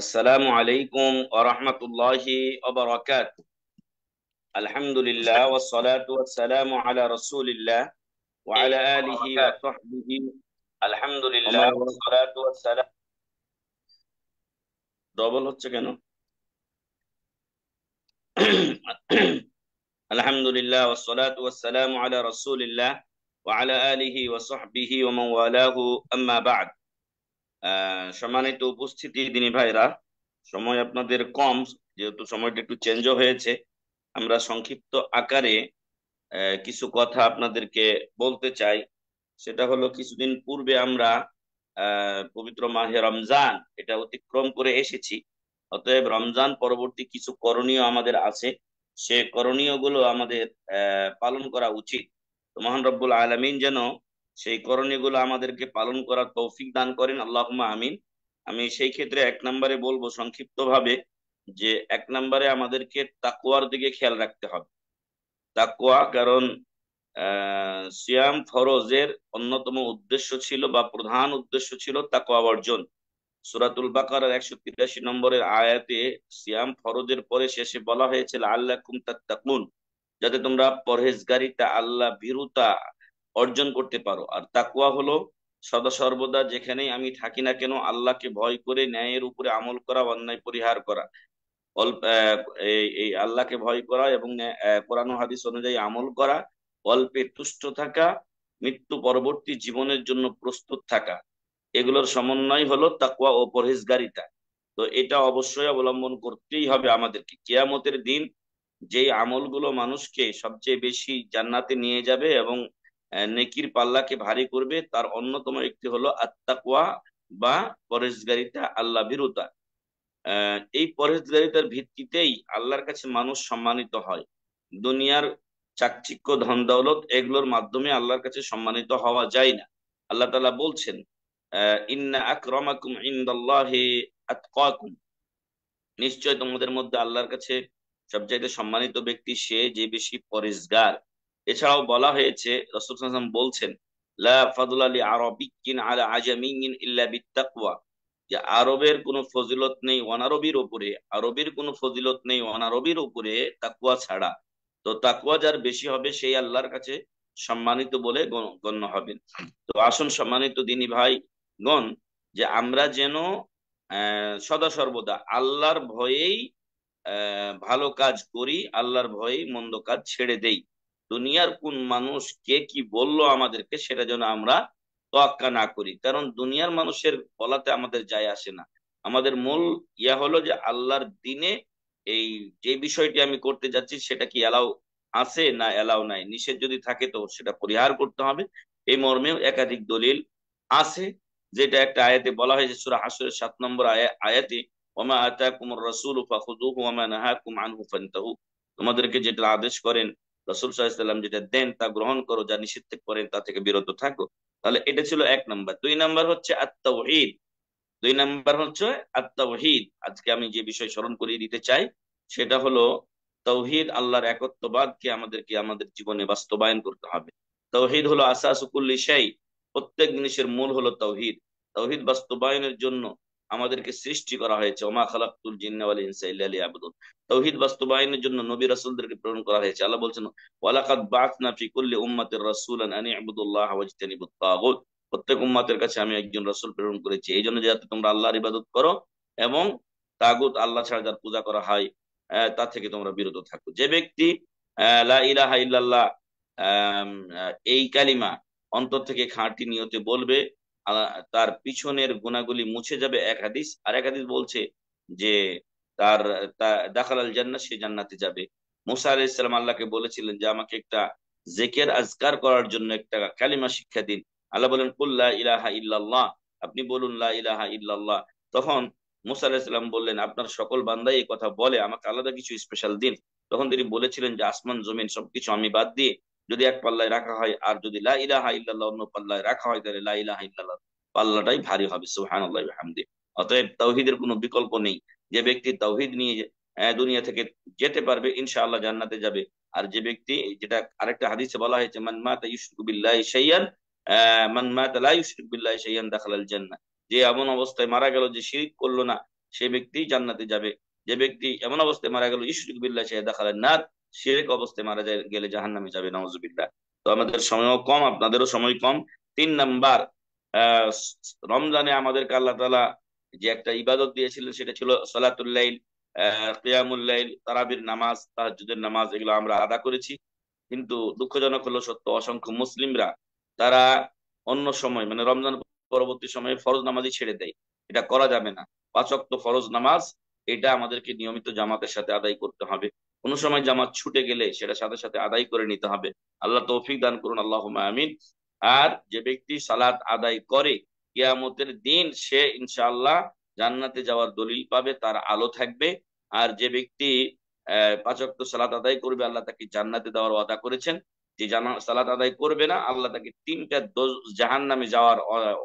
আসসালামু আলাইকুম ওয়া রাহমাতুল্লাহি ওয়া বারাকাতুহু। আলহামদুলিল্লাহ ওয়াস সালাতু ওয়াস সালামু আলা রাসূলিল্লাহ ওয়া আলা আলিহি ওয়া সাহবিহি ওয়া আলহামদুলিল্লাহ মান ওয়া- ওয়াসসালাতু ওয়াসসালাম। ডবল হচ্ছে কেন? আলহামদুলিল্লাহ ওয়াস সালাতু ওয়াস সালামু আলা রাসূলিল্লাহ ওয়া আলা আলিহি ওয়া সাহবিহি ওয়া মান ওয়ালাহু, আম্মা বা'দ। সম্মানিত উপস্থিতি দিনী ভাইরা, সময় আপনাদের কম, যেহেতু সময়টা একটু চেঞ্জও হয়েছে। আমরা সংক্ষিপ্ত আকারে কিছু কথা আপনাদেরকে বলতে চাই। সেটা হলো, কিছুদিন পূর্বে আমরা পবিত্র মাহে রমজান এটা অতিক্রম করে এসেছি। অতএব রমজান পরবর্তী কিছু করণীয় আমাদের আছে। সে করণীয় গুলো আমাদের পালন করা উচিত। তো মহান রব্বুল আলামিন যেন সেই করণীয় গুলো আমাদেরকে পালন করার তৌফিক দান করেন, আল্লাহুম্মা আমিন। আমি সেই ক্ষেত্রে এক নম্বরে বলবো সংক্ষিপ্ত ভাবে, যে এক নম্বরে আমাদেরকে তাকওয়ার দিকে খেয়াল রাখতে হবে। তাকওয়া, কারণ সিয়াম ফরজের অন্যতম উদ্দেশ্য ছিল বা প্রধান উদ্দেশ্য ছিল তাকওয়া অর্জন। সূরাতুল বাকারার 183 নম্বরের আয়াতে সিয়াম ফরজের পরে শেষে বলা হয়েছে লাআল্লাকুম তাত্তাকুন, যাতে তোমরা পরহেজগারিতা, আল্লাহ ভীরুতা অর্জন করতে পারো। আর তাকওয়া হলো সদা সর্বদা যেখানেই আমি থাকি না কেন আল্লাহকে ভয় করে ন্যায়ের উপরে আমল করা, অন্যায় পরিহার করা। অল্প এই আল্লাহকে ভয় করা এবং কোরআন ও হাদিস অনুযায়ী আমল করা, অল্পে তুষ্ট থাকা, মৃত্যু পরবর্তী জীবনের জন্য প্রস্তুত থাকা, এগুলোর সমন্বয় হলো তাকওয়া ও পরহেজগারিতা। তো এটা অবশ্যই অবলম্বন করতেই হবে আমাদেরকে। কিয়ামতের দিন যেই আমলগুলো মানুষকে সবচেয়ে বেশি জান্নাতে নিয়ে যাবে এবং নেকির পাল্লাকে ভারী করবে, তার অন্যতম একটি হলো আত্তাকওয়া বা পরহেজগারিতা, আল্লাহ ভীরুতা। এই পরহেজগারিতার ভিত্তিতেই আল্লাহর কাছে মানুষ সম্মানিত হয়। দুনিয়ার চাকচিক্য, ধন দৌলত, এগুলোর মাধ্যমে আল্লাহর কাছে সম্মানিত হওয়া যায় না। আল্লাহ তাআলা বলছেন, ইন্না আকরামাকুম ইনদাল্লাহি আতকাকুম, নিশ্চয় তোমাদের মধ্যে আল্লাহর কাছে সবচাইতে সম্মানিত ব্যক্তি সে যে বেশি পরহেজগার। এছাড়াও বলা হয়েছে, রাসূল সাল্লাল্লাহু আলাইহি ওয়াসাল্লাম বলছেন, লা ফাদলা লি আরাবিয়্যিন আলা আজামিয়্যিন ইল্লা বিত্তাকওয়া, যে আরবের কোনো ফজিলত নেই অনারবির উপরে, আরবির কোনো ফজিলত নেই অনারবির উপরে তাকওয়া ছাড়া। তো তাকওয়া যার বেশি হবে সেই আল্লাহর কাছে সম্মানিত বলে গণ্য হবেন। তো আসুন সম্মানিত দিনী ভাই গণ, যে আমরা যেন সদা সর্বদা আল্লাহর ভয়েই ভালো কাজ করি, আল্লাহর ভয়েই মন্দ কাজ ছেড়ে দেই। দুনিয়ার কোন মানুষ কে কি বললো আমাদেরকে, সেটা যেন আমরা তোয়াক্কা না করি, কারণ দুনিয়ার মানুষের বলাতে আমাদের যায় আসে না। আমাদের মূল হলো যে আল্লাহর দিনে এই যে বিষয়টি আমি করতে যাচ্ছি সেটা কি এলাও আছে না এলাও নাই, নিষেধ যদি থাকে তো সেটা পরিহার করতে হবে। এই মর্মেও একাধিক দলিল আছে, যেটা একটা আয়াতে বলা হয়েছে সূরা হাশরের 7 নম্বর আয়াতে, ওমা আতাকুমুর রাসূলু ফাখুযুহু ওয়া মা নাহাকুম আনহু ফান্তাহু, তোমাদেরকে যেটা আদেশ করেন রাসূল সাল্লাল্লাহু আলাইহি ওয়াসাল্লাম, যেটা দেন তা গ্রহণ করো, যা নিষিদ্ধ করেন তা থেকে বিরত থাকো। তাহলে এটা ছিল এক নাম্বার। দুই নাম্বার হচ্ছে আত-তাওহীদ। দুই নাম্বার হচ্ছে আত-তাওহীদ। আজকে আমি যে বিষয় স্মরণ করিয়ে দিতে চাই সেটা হলো তাওহীদ, আল্লাহর একত্ববাদকে আমাদেরকে আমাদের জীবনে বাস্তবায়ন করতে হবে। তাওহীদ হলো আসাসু কুল্লি শাই, প্রত্যেক জিনিসের মূল হলো তাওহীদ। তাওহীদ বাস্তবায়নের জন্য আমাদেরকে সৃষ্টি করা হয়েছে, ওমা খালাকতুল জিন্না ওয়াল ইনসা ইল্লা লিয়াবুদুন। তাওহীদ বাস্তবায়নের জন্য নবী রাসূলদেরকে প্রেরণ করা হয়েছে। আল্লাহ বলছেন, ওয়ালাকাদ বাআসনা ফি কুল্লি উম্মাতির রাসূলান আন ইবুদুল্লাহ ওয়াজতানিবুত তাগুত, প্রত্যেক উম্মাতের কাছে আমি একজন রাসূল প্রেরণ করেছি এই জন্য, যাতে তোমরা আল্লাহর ইবাদত করো এবং তাগুত, আল্লাহ ছাড়া যার পূজা করা হয় তা থেকে তোমরা বিরত থাকো। যে ব্যক্তি লা ইলাহা ইল্লাল্লাহ, এই কালিমা অন্তর থেকে খাঁটি নিয়তে বলবে, তার পিছনের গুনাহগুলি মুছে যাবে, এক হাদিস। আর এক হাদিস বলছে যে তার দাখালাল জান্নাহ, সে জান্নাতে যাবে। মুসা আলাইহিস সালাম আল্লাহকে বলেছিলেন যে আমাকে একটা জিকির আজকার করার জন্য একটা কালিমা শিক্ষা দিন। আল্লাহ বলেন, কুল লা ইলাহা ইল্লাল্লাহ, আপনি বলুন লা ইলাহা ইল্লাল্লাহ। তখন মুসা আলাইহিস সালাম বললেন, আপনার সকল বান্দাই এই কথা বলে, আমাকে আলাদা কিছু স্পেশাল দিন। তখন তিনি বলেছিলেন যে আসমান জমিন সবকিছু আমি বাদ দিয়ে যদি এক পাল্লায় রাখা হয়, আর যদি লা ইলাহা ইল্লাল্লাহ অন্য পাল্লায় রাখা হয়, তাহলে লা ইলাহা ইল্লাল্লাহ পাল্লাটাই ভারী হবে। সুবহানাল্লাহি ওয়া বিহামদিহি। অতএব তাওহীদের কোনো বিকল্প নেই। যে ব্যক্তি তাওহীদ নিয়ে দুনিয়া থেকে যেতে পারবে, ইনশাআল্লাহ জান্নাতে যাবে। আর যে ব্যক্তি, যেটা আরেকটা হাদিসে বলা হয়েছে, মান মাতা ইউশরিকু বিল্লাহি শাইয়ান মান মাতা লা ইউশরিক বিল্লাহি শাইআন দাখালাল জান্নাহ, যে এমন অবস্থায় মারা গেল যে শিরক করলো না, সে ব্যক্তি জান্নাতে যাবে। যে ব্যক্তি এমন অবস্থায় মারা গেল ইউশরিক বিল্লাহি শাইআন দাখালান নার, শিরক অবস্থায় মারা যায় গেলে জাহান্নামে যাবে, নাউজুবিল্লাহ। তো আমাদের সময়ও কম, আপনাদেরও সময় কম। 3 নাম্বার, আহ রমজানে আমাদেরকে আল্লাহ তাআলা যে একটা ইবাদত দিয়েছিলেন সেটা ছিল সালাতুল লাইল, কিয়ামুল লাইল, তারাবির নামাজ, তাহাজ্জুদের নামাজ, এগুলো আমরা আদা করেছি। কিন্তু দুঃখজনক হলো সত্য, অসংখ্য মুসলিমরা তারা অন্য সময় মানে রমজান পরবর্তী সময়ে ফরজ নামাজই ছেড়ে দেয়। এটা করা যাবে না। 5 ওয়াক্ত ফরজ নামাজ এটা আমাদেরকে নিয়মিত জামাতের সাথে আদায় করতে হবে। কোনো সময় জামাত ছুটে গেলে সেটা সাথে সাথে আদায় করে নিতে হবে। আল্লাহ তৌফিক দান করুন, আল্লাহুম্মা আমিন। আর যে ব্যক্তি সালাত আদায় করে কিয়ামতের দিন সে ইনশাআল্লাহ জান্নাতে যাওয়ার দলিল পাবে, তার আলো থাকবে। আর যে ব্যক্তি 5 ওয়াক্ত সালাত আদায় করবে আল্লাহ তাকে জান্নাতে দেওয়ার ওয়াদা করেছেন। যে সালাত আদায় করবে না আল্লাহ তাকে 3টা জাহান্নামে যাওয়ার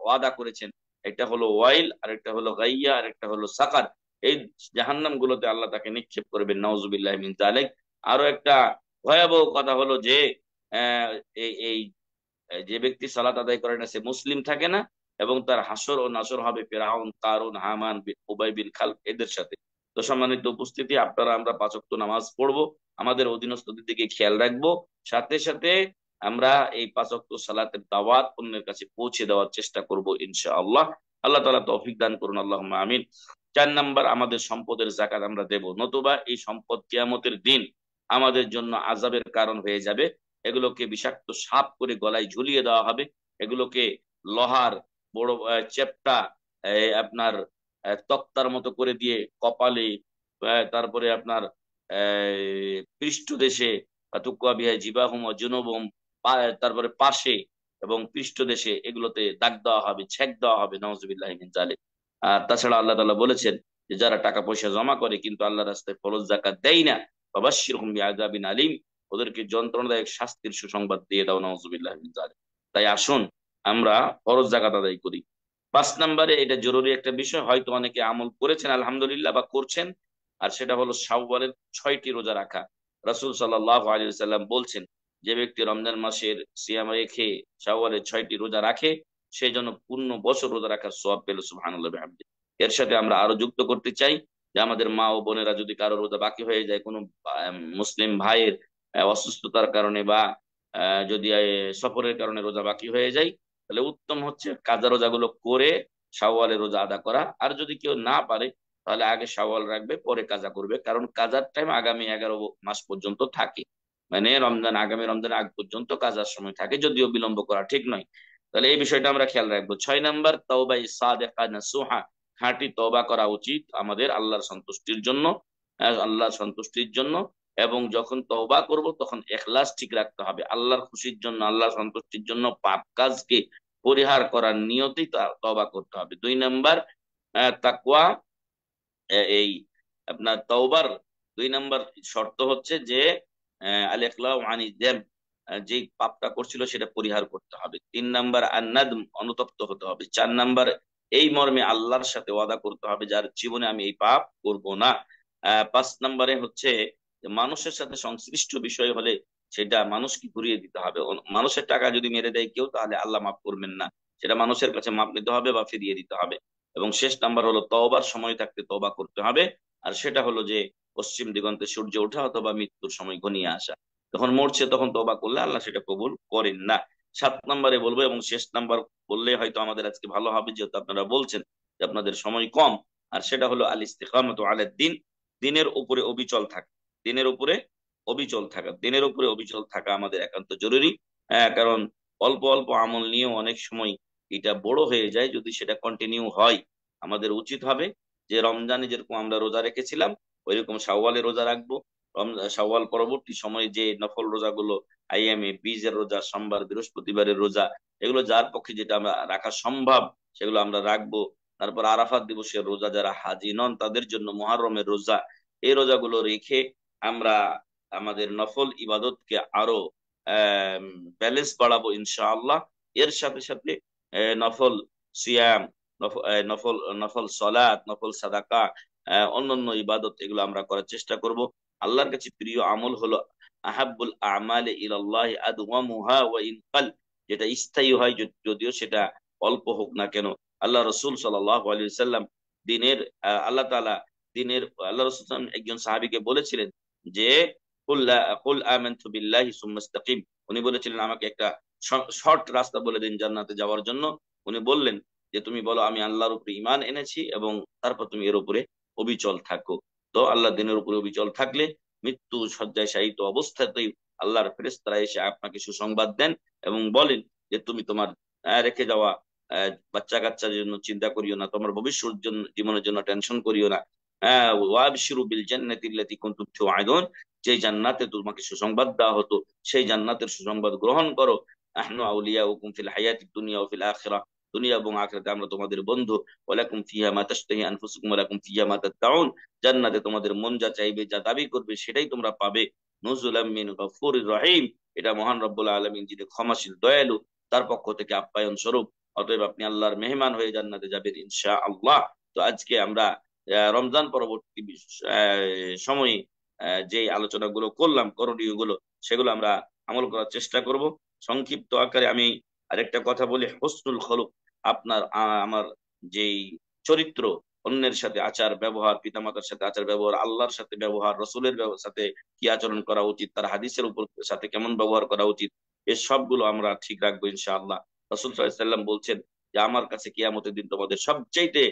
ওয়াদা করেছেন। একটা হলো ওয়াইল, আর একটা হলো গাইয়া, আর একটা হলো সাকার। এই জাহান্নাম গুলোতে আল্লাহ তাকে নিক্ষেপ করবেন, নাউজুবিল্লাহ মিন যালিক। আরো একটা ভয়াবহ কথা হলো যে আহ, এই এই যে ব্যক্তি সালাত আদায় করে না সে মুসলিম থাকে না, এবং তার হাসর ও নাসর হবে ফিরআউন, কারুন, হামান, উবাই বিন খালফ এদের সাথে। তো সম্মানিত উপস্থিতি, আপনারা আমরা 5 ওয়াক্ত নামাজ পড়বো, আমাদের অধীনস্থদের দিকে খেয়াল রাখবো, সাথে সাথে আমরা এই 5 ওয়াক্ত সালাতের দাওয়াত অন্যের কাছে পৌঁছে দেওয়ার চেষ্টা করব ইনশাআল্লাহ। আল্লাহ তাআলা তৌফিক দান করুন, আল্লাহুম্মা আমিন। 4 নাম্বার, আমাদের সম্পদের যাকাত আমরা দেব, নতুবা এই সম্পদ কিয়ামতের দিন আমাদের জন্য আযাবের কারণ হয়ে যাবে। এগুলোকে বিষাক্ত সাপ করে গলায় ঝুলিয়ে দেওয়া হবে। এগুলোকে লোহার বড় চেপটা আপনার তক্তার মতো করে দিয়ে কপালে, তারপরে আপনার পৃষ্ঠদেশে, তুকুয়া বিহা জিবাহুম ওয়া জুনুবুহুম, তারপরে পাশে এবং পৃষ্ঠদেশে এগুলোতে দাগ দেওয়া হবে, ছেক দেওয়া হবে, নাউজুবিল্লাহি মিন যালিক। আর তাছাড়া আল্লাহ তাআলা বলেছেন যে যারা টাকা পয়সা জমা করে কিন্তু আল্লাহর রাস্তায় ফরজ যাকাত দেয় না, ফাবাশশিরহুম বিআযাবিন আলীম, ওদেরকে যন্ত্রণাদায়ক শাস্তির সুসংবাদ দিয়ে দাও, নাউজুবিল্লাহ মিন যালিক। তাই আসুন আমরা ফরজ যাকাত আদায় করি। 5 নম্বরে, এটা জরুরি একটা বিষয়, হয়তো অনেকে আমল করেছেন আলহামদুলিল্লাহ বা করছেন, আর সেটা হলো শাওয়ালের 6টি রোজা রাখা। রাসূল সাল্লাল্লাহু আলাইহি ওয়াসাল্লাম বলছেন, যে ব্যক্তি রমজান মাসের সিয়াম রেখে শাওয়ালের 6টি রোজা রাখে সে যেন পূর্ণ বছর রোজা রাখার সওয়াব পেল, সুবহানাল্লাহ বিহামদি। এর সাথে আমরা আরো যুক্ত করতে চাই যে আমাদের মা ও বোনেরা যদি কারো রোজা বাকি হয়ে যায়, কোনো মুসলিম ভাইয়ের অসুস্থতার কারণে বা যদি সফরের কারণে রোজা বাকি হয়ে যায়, তাহলে উত্তম হচ্ছে কাজা রোজাগুলো করে শাওয়ালের রোজা আদা করা। আর যদি কেউ না পারে তাহলে আগে শাওয়াল রাখবে, পরে কাজা করবে, কারণ কাজার টাইম আগামী 11 মাস পর্যন্ত থাকে। মানে আগামী রমজান আগ পর্যন্ত কাজার সময় থাকে, যদিও বিলম্ব করা ঠিক নয়। তাহলে এই বিষয়টা আমরা খেয়াল রাখবো। 6 নাম্বার, তাওবা সাদিকা নাসুহা, খাঁটি তওবা করা উচিত আমাদের আল্লাহর সন্তুষ্টির জন্য, আল্লাহর সন্তুষ্টির জন্য। এবং যখন তওবা করব তখন ইখলাস ঠিক রাখতে হবে, আল্লাহর খুশির জন্য, আল্লাহর সন্তুষ্টির জন্য পাপ কাজকে পরিহার করার নিয়তেই তওবা করতে হবে। 2 নাম্বার, তাকওয়া। এই আপনার তওবার 2 নাম্বার শর্ত হচ্ছে যে আল ইকলাউ আনি যাম, যে পাপটা করছিল সেটা পরিহার করতে হবে। 3 নাম্বার, আন-নাদম, অনুতপ্ত হতে হবে। 4 নাম্বার, এই মর্মে আল্লাহর সাথে ওয়াদা করতে হবে যার জীবনে আমি এই পাপ করব না। 5 নাম্বারে হচ্ছে যে মানুষের সাথে সংশ্লিষ্ট বিষয় হলে সেটা মানুষকে ঘুরিয়ে দিতে হবে। মানুষের টাকা যদি মেরে দেয় কেউ তাহলে আল্লাহ মাফ করবেন না, সেটা মানুষের কাছে মাপ নিতে হবে বা ফিরিয়ে দিতে হবে। এবং শেষ নাম্বার হলো তওবার সময় থাকতে তওবা করতে হবে, আর সেটা হলো যে পশ্চিম দিগন্তে সূর্য ওঠা অথবা মৃত্যুর সময় ঘনিয়ে আসা। যখন মরছে তখন তওবা করলে আল্লাহ সেটা কবুল করেন না। 7 নাম্বারে বলবো, এবং শেষ নাম্বার বললে হয়তো আমাদের আজকে ভালো হবে, যেহেতু আপনারা বলছেন যে আপনাদের সময় কম, আর সেটা হলো আল ইস্তিকামাতু আলা দ্বীন, দিনের উপরে অবিচল থাকা। দিনের উপরে অবিচল থাকা, দিনের উপরে অবিচল থাকা আমাদের একান্ত জরুরি। কারণ অল্প অল্প আমল নিয়েও অনেক সময় এটা বড় হয়ে যায়, যদি সেটা কন্টিনিউ হয়। আমাদের উচিত হবে যে রমজানে যেরকম আমরা রোজা রেখেছিলাম ওইরকম শাওয়ালে রোজা রাখবো। শাওয়াল পরবর্তী সময়ে যে নফল রোজাগুলো, আইএমএ, বীজের রোজা, সোমবার, বৃহস্পতিবারের রোজা, এগুলো যার পক্ষে যেটা আমরা রাখা সম্ভব সেগুলো আমরা রাখবো। তারপর আরাফাত দিবসের রোজা, যারা হাজি নন তাদের জন্য মুহররমের রোজা, এই রোজাগুলো রেখে আমরা আমাদের নফল ইবাদতকে আরো ব্যালেন্স বাড়াবো ইনশাআল্লাহ। এর সাথে সাথে নফল সিয়াম, নফল নফল সলাত, নফল সাদাকা, অন্যান্য ইবাদত, এগুলো আমরা করার চেষ্টা করব। আল্লাহর কাছে প্রিয় আমল হলো আহাব্বুল আমালি ইলাল্লাহি আদওয়ামুহা ওয়া ইন কাল, যেটা স্থায়ী হয়, যদিও সেটা অল্প হোক না কেন। আল্লাহ রসুল সাল্লাল্লাহু আলাইহি সাল্লাম দিনের আল্লাহ তাআলা দিনের আল্লাহ রসুল একজন সাহাবীকে বলেছিলেন যে কুল আমানতু বিল্লাহি সুম্মা ইসতাকিম। উনি বলেছিলেন আমাকে একটা শর্ট রাস্তা বলে দিন জান্নাতে যাওয়ার জন্য। উনি বললেন যে তুমি বলো আমি আল্লাহর উপরে ঈমান এনেছি এবং তারপর তুমি এর উপরে অবিচল থাকো। তো আল্লাহ দিনের উপরে অবিচল থাকলে মৃত্যু শয্যায় শায়িত অবস্থাতেই আল্লাহর ফেরেশতারা এসে আপনাকে সুসংবাদ দেন এবং বলেন যে তুমি তোমার রেখে যাওয়া বাচ্চা কাচ্চার জন্য চিন্তা করিও না, তোমার ভবিষ্যৎ জন্য জীবনের জন্য টেনশন করিও না। ওয়াবশিরু বিল জান্নাতি আল্লাতী কুনতুম তুআদুন, যে জান্নাতে তোমাকে সুসংবাদ দেওয়া হতো সেই জান্নাতের সুসংবাদ গ্রহণ করো। নাহনু আউলিয়াউকুম ফিল হায়াতিদ দুনিয়া ওয়া ফিল আখিরাহ, দুনিয়া এবং আখিরাতে আমরা তোমাদের বন্ধু। ওয়ালাকুম ফিহা মা তাশতাহি আনফুসুকুম ওয়ালাকুম ফিহা মা তাদউন, জান্নাতে তোমাদের মন যা চাইবে, যা দাবি করবে সেটাই তোমরা পাবে। নুজুলাম মিন গফুরির রহিম, এটা মহান রব্বুল আলামিন যিনি ক্ষমাশীল দয়ালু তার পক্ষ থেকে আপ্যায়ন স্বরূপ। অতএব আপনি আল্লাহর মেহমান হয়ে জান্নাতে যাবেন ইনশাআল্লাহ। তো আজকে আমরা রমজান পরবর্তী সময়ে যে আলোচনাগুলো করলাম, করণীয় গুলো, সেগুলো আমরা আমল করার চেষ্টা করব। সংক্ষিপ্ত আকারে আমি আরেকটা কথা বলি, হুসনুল খলুক, আপনার আমার যেই চরিত্র, অন্যের সাথে আচার ব্যবহার, পিতামাতার সাথে আচার ব্যবহার, আল্লাহর সাথে ব্যবহার, রসুলের সাথে কি আচরণ করা উচিত, তার হাদিসের উপর সাথে কেমন ব্যবহার করা উচিত, এই সবগুলো আমরা ঠিক রাখবো ইনশাআল্লাহ। রসুল সাল্লাল্লাহু আলাইহি সাল্লাম বলছেন যে আমার কাছে কিয়ামতের দিন তোমাদের সবচাইতে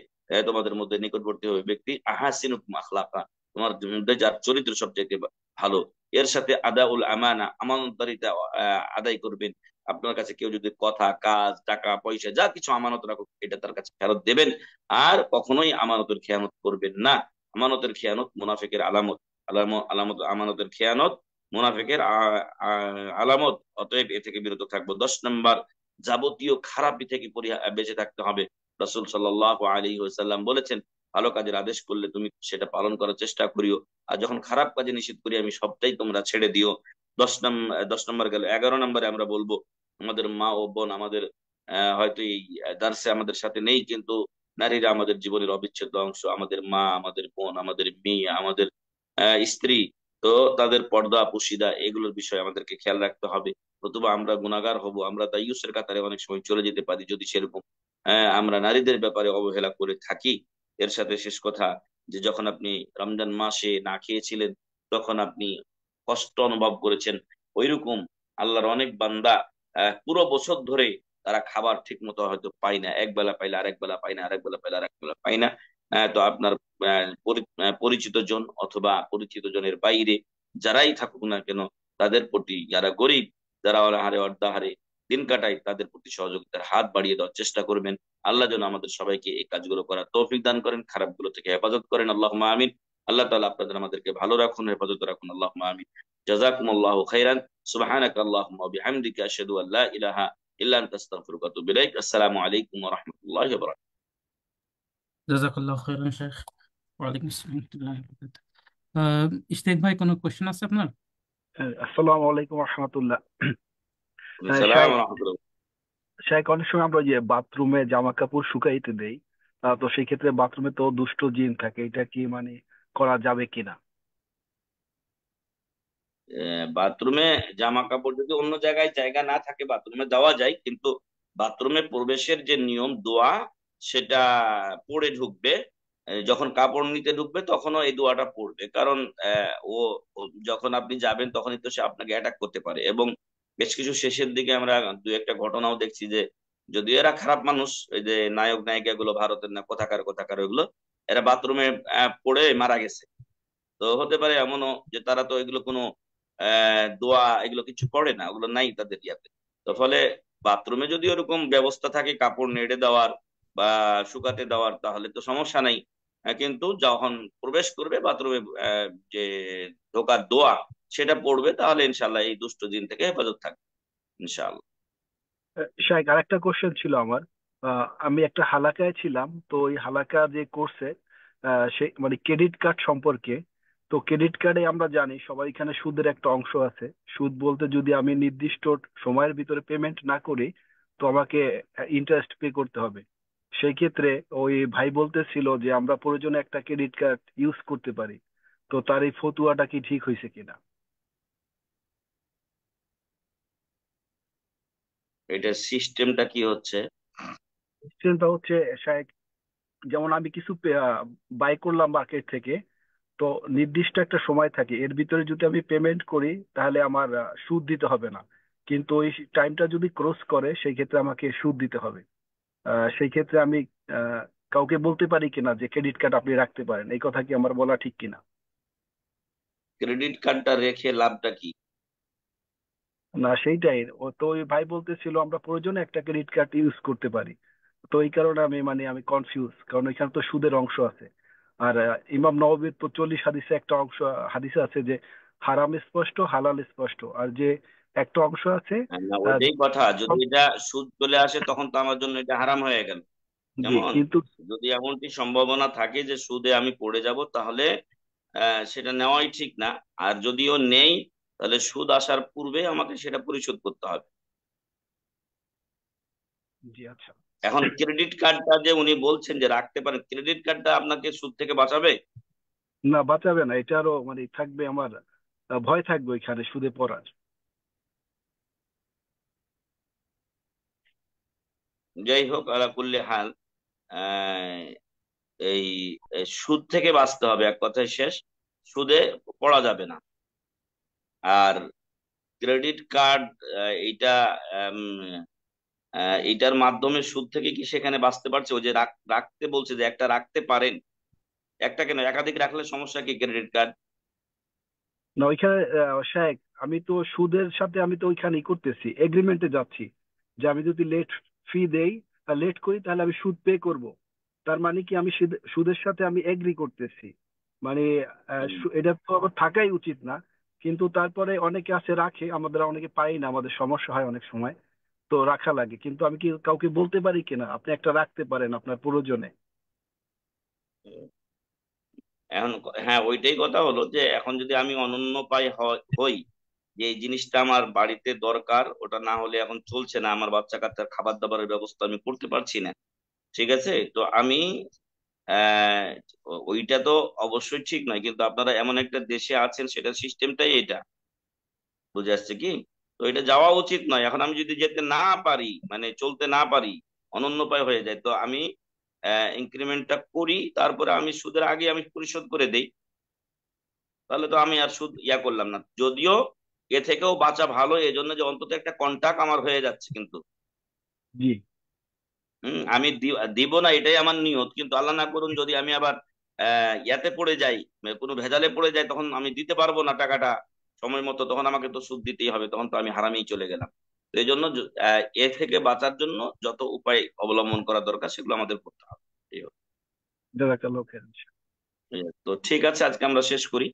তোমাদের মধ্যে নিকটবর্তী হবে ব্যক্তি আহাসিনুকুম আখলাকা, তোমার মধ্যে যার চরিত্র সবচাইতে ভালো। এর সাথে আদাউল আমানা, আমানতদারিতা আদায় করবেন। আপনার কাছে কেউ যদি কথা, কাজ, টাকা পয়সা যা কিছু আমানত রাখুক এটা তার কাছে ফেরত দেবেন। আর কখনোই আমানতের খেয়ানত করবেন না। আমানতের খেয়ানত মুনাফিকের আলামত। আলামত আমানতের খেয়ানত মুনাফিকের আলামত। অতএব এ থেকে বিরত থাকবো। 10 নম্বর, যাবতীয় খারাপি থেকে বেঁচে থাকতে হবে। রাসূল সাল্লাল্লাহু আলাইহি ওয়াসাল্লাম বলেছেন ভালো কাজের আদেশ করলে তুমি সেটা পালন করার চেষ্টা করিও, আর যখন খারাপ কাজে নিষেধ করি আমি সবটাই তোমরা ছেড়ে দিও। 10 নম্বর গেল। 11 নম্বরে আমরা বলবো আমাদের মা ও বোন আমাদের হয়তো এই দার্সে আমাদের সাথে নেই, কিন্তু নারীরা আমাদের জীবনের অবিচ্ছেদ্য অংশ। আমাদের মা, আমাদের বোন, আমাদের মেয়ে, আমাদের স্ত্রী। তো তাদের পর্দা পুশিদা এগুলোর বিষয়ে আমাদেরকে খেয়াল রাখতে হবে, নতুবা আমরা গুনাহগার হব। আমরা দায়ুসের কাতারে অনেক সময় চলে যেতে পারি যদি সেরকম আমরা নারীদের ব্যাপারে অবহেলা করে থাকি। এর সাথে শেষ কথা, যে যখন আপনি রমজান মাসে না খেয়েছিলেন তখন আপনি কষ্ট অনুভব করেছেন, ওইরকম আল্লাহর অনেক বান্দা পুরো বছর ধরে তারা খাবার ঠিক মতো হয়তো পায় না, এক বেলা পাইলে আরেক বেলা পায় না, আরেক বেলা পাইলে আরেক বেলা পায় না। তো আপনার পরিচিত জন অথবা পরিচিত জনের বাইরে যারাই থাকুক না কেন, তাদের প্রতি, যারা গরিব, যারা অনাহারে অর্ধাহারে দিন কাটায়, তাদের প্রতি সহযোগিতার হাত বাড়িয়ে দেওয়ার চেষ্টা করবেন। আল্লাহ যেন আমাদের সবাইকে এই কাজগুলো করার তৌফিক দান করেন, খারাপগুলো থেকে হেফাজত করেন, আল্লাহুম্মা আমিন। আল্লাহ তাআলা আপনাদের আমাদেরকে ভালো রাখুন, হেফাজত রাখুন, আল্লাহুম্মা আমিন। জাযাকুমুল্লাহু খাইরান। সুবহানাকা আল্লাহুম্মা ওয়া বিহামদিকা আশহাদু আল লা ইলাহা ইল্লা আনতা আস্তাগফিরুকা ওয়া আতুবু ইলাইক। আসসালামু আলাইকুম ওয়া রাহমাতুল্লাহি ওয়া বারাকাতুহু। জাজাকাল্লাহ খাইরান শেখ। ওয়ালাইকুম আসসালাম ওয়া রাহমাতুল্লাহি ওয়া বারাকাতুহু। ইশতিয়াক ভাই, কোনো কোশ্চেন আছে আপনার? আসসালামু আলাইকুম রহমতুল্লাহ। আসসালামু শাইখ, আলাইকুম। অনেক সময় আমরা যে বাথরুমে জামা কাপড় শুকাইতে দেই, তো সেই ক্ষেত্রে বাথরুমে তো দুষ্ট জিন থাকে, এটা কি মানে করা যাবে কিনা? বাথরুমে জামা কাপড় যদি অন্য জায়গায় জায়গা না থাকে বাথরুমে দেওয়া যায়, কিন্তু বাথরুমে প্রবেশের যে নিয়ম দোয়া, সেটা পড়ে ঢুকবে। যখন কাপড় নিতে ঢুকবে তখনও এই দোয়াটা পড়বে, কারণ ও যখন আপনি যাবেন তখনই তো সে আপনাকে অ্যাটাক করতে পারে। এবং বেশ কিছু শেষের দিকে আমরা দু একটা ঘটনাও দেখছি যে, যদিও এরা খারাপ মানুষ, এই যে নায়ক নায়িকা গুলো ভারতের না কোথাকার কোথাকার ওইগুলো, এরা বাথরুমে পড়ে মারা গেছে। তো হতে পারে এমনও যে তারা তো এগুলো কোনো দোয়া এগুলো কিছু পড়ে না, ওগুলো নাই তাদের ইয়াতে। তো ফলে বাথরুমে যদি ওরকম ব্যবস্থা থাকে কাপড় নেড়ে দেওয়ার বা শুকাতে দেওয়ার, তাহলে তো সমস্যা নাই। কিন্তু যখন প্রবেশ করবে বাথরুমে, যে ঢোকার দোয়া সেটা পড়বে, তাহলে ইনশাল্লাহ এই দুষ্ট জিন থেকে হেফাজত থাকবে ইনশাআল্লাহ। শাইখ, আরেকটা কোশ্চেন ছিল আমার। আমি একটা হালাকায় ছিলাম, তো ওই হালাকা যে করছে সে মানে ক্রেডিট কার্ড সম্পর্কে। তো ক্রেডিট কার্ডে আমরা জানি সবাই এখানে সুদের একটা অংশ আছে। সুদ বলতে যদি আমি নির্দিষ্ট সময়ের ভিতরে পেমেন্ট না করি তো আমাকে ইন্টারেস্ট পে করতে হবে। সেই ক্ষেত্রে ওই ভাই বলতেছিল যে আমরা প্রয়োজনে একটা ক্রেডিট কার্ড ইউজ করতে পারি। তো তার এই ফতুয়াটা কি ঠিক হয়েছে কিনা? এটার সিস্টেমটা কি হচ্ছে? সিস্টেমটা হচ্ছে শায়েখ, যেমন আমি কিছু বাই করলাম মার্কেট থেকে, তো নির্দিষ্ট একটা সময় থাকে, এর ভিতরে যদি আমি পেমেন্ট করি তাহলে আমার সুদ দিতে হবে না। কিন্তু ওই টাইমটা যদি ক্রস করে সেই ক্ষেত্রে আমাকে সুদ দিতে হবে। সেই ক্ষেত্রে আমি আহ, কাউকে বলতে পারি কিনা যে ক্রেডিট কার্ড আপনি রাখতে পারেন, এই কথা কি আমার বলা ঠিক কিনা? ক্রেডিট কার্ডটা রেখে লাভটা কি? না সেইটাই, ও তো ওই ভাই বলতেছিল আমরা প্রয়োজনে একটা ক্রেডিট কার্ড ইউজ করতে পারি। তো এই কারণে আমি কনফিউজ, কারণ এখানে তো সুদের অংশ আছে। আর ইমাম নওবীর তো 40 হাদিসে একটা অংশ, হাদিসে আছে যে হারাম স্পষ্ট হালাল স্পষ্ট, আর যে একটা অংশ আছে না, আহ, ওইটাই কথা, যদি সব- এটা সুদ চলে আসে তখন তো আমার জন্য এটা হারাম হয়ে গেল। জি কেমন? কিন্তু যদি এমনটি সম্ভাবনা থাকে যে সুদে আমি পড়ে যাব, তাহলে সেটা নেওয়াই ঠিক না। আর যদিও নেই, তাহলে সুদ আসার পূর্বে আমাকে সেটা পরিশোধ করতে হবে। জি আচ্ছা। এখন ক্রেডিট কার্ডটা যে উনি বলছেন যে রাখতে পারেন, ক্রেডিট কার্ডটা আপনাকে সুদ থেকে বাঁচাবে? না বাঁচাবে না, এটারও মানে থাকবে আমার ভয় থাকবে ওইখানে সুদে পড়ার। যাই হোক, আলা কুল্লি হাল, আহ, এই এই সুদ থেকে বাঁচতে হবে, এক কথায় শেষ। সুদে পড়া যাবে না। আর ক্রেডিট কার্ড, এইটা আম, এইটার মাধ্যমে সুদ থেকে কি সেখানে বাঁচতে পারছে? ও যে রাখতে বলছে যে একটা রাখতে পারেন, একটা কেন, একাধিক রাখলে সমস্যা কি ক্রেডিট কার্ড? না ওইখানে শায়েখ, আমি তো সুদের সাথে আমি তো ওইখানেই করতেছি, এগ্রিমেন্টে যাচ্ছি যে আমি যদি লেট ফি দেই আর লেট করি তাহলে আমি সুদ পে করব। তার মানে কি আমি সুদের সাথে আমি এগ্রি করতেছি। মানে এটা তো আবার থাকাই উচিত না, কিন্তু তারপরে অনেকে আছে রাখে, আমাদের অনেকে পাই না, আমাদের সমস্যা হয় অনেক সময়, তো রাখা লাগে। কিন্তু আমি কি কাউকে বলতে পারি কিনা আপনি একটা রাখতে পারেন আপনার প্রয়োজনে? এখন হ্যাঁ, ওইটাই কথা হলো যে এখন যদি আমি অনন্য পাই হই, যে এই জিনিসটা আমার বাড়িতে দরকার, ওটা না হলে এখন চলছে না, আমার বাচ্চা কাচ্চার খাবার দাবারের ব্যবস্থা আমি করতে পারছি না, ঠিক আছে, তো আমি আহ ওইটা তো অবশ্যই ঠিক নয়, কিন্তু আপনারা এমন একটা দেশে আছেন, সেটা সিস্টেমটাই এটা, বুঝে আসছে কি? তো এটা যাওয়া উচিত নয়। এখন আমি যদি যেতে না পারি, মানে চলতে না পারি, অনন্যপায় হয়ে যায়, তো আমি ইনক্রিমেন্টটা করি, তারপরে আমি সুদের আগে আমি পরিশোধ করে দেই। তাহলে তো আমি আর সুদ করলাম না, যদিও এ থেকেও বাঁচা ভালো, এই জন্য যে অন্তত একটা কন্টাক্ট আমার হয়ে যাচ্ছে। কিন্তু জি আমি দিব না এটাই আমার নিয়ত, কিন্তু আল্লাহ না করুন যদি আমি আবার ইয়াতে পড়ে যাই, মানে কোনো ভেজালে পড়ে যাই, তখন আমি দিতে পারবো না টাকাটা সময় মতো, তখন আমাকে তো সুদ দিতেই হবে, তখন তো আমি হারামেই চলে গেলাম। তো এই জন্য এ থেকে বাঁচার জন্য যত উপায় অবলম্বন করা দরকার সেগুলো আমাদের করতে হবে। এই হলো। জাযাকাল্লাহু খাইরান। তো ঠিক আছে, আজকে আমরা শেষ করি।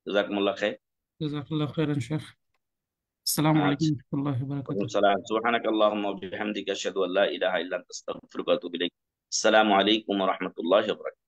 জাযাকুমুল্লাহ খাইর। জাযাকাল্লাহু খাইরান শেখ। আসসালামু আলাইকুম আচ্ছা, ওয়া রাহমাতুল্লাহি ওয়া ওয়ালাইকুম বারাকাতুহু। সালাম, সুবহানাক আল্লাহুম্মা ওয়া বিহামদিকা আশহাদু আল্লা ইলাহা ইল্লা আনতা আস্তাগফিরুকা ওয়া আতুবু ইলাইক। আসসালামু আলাইকুম ওয়া রাহমাতুল্লাহি ওয়া বারাকাতুহু।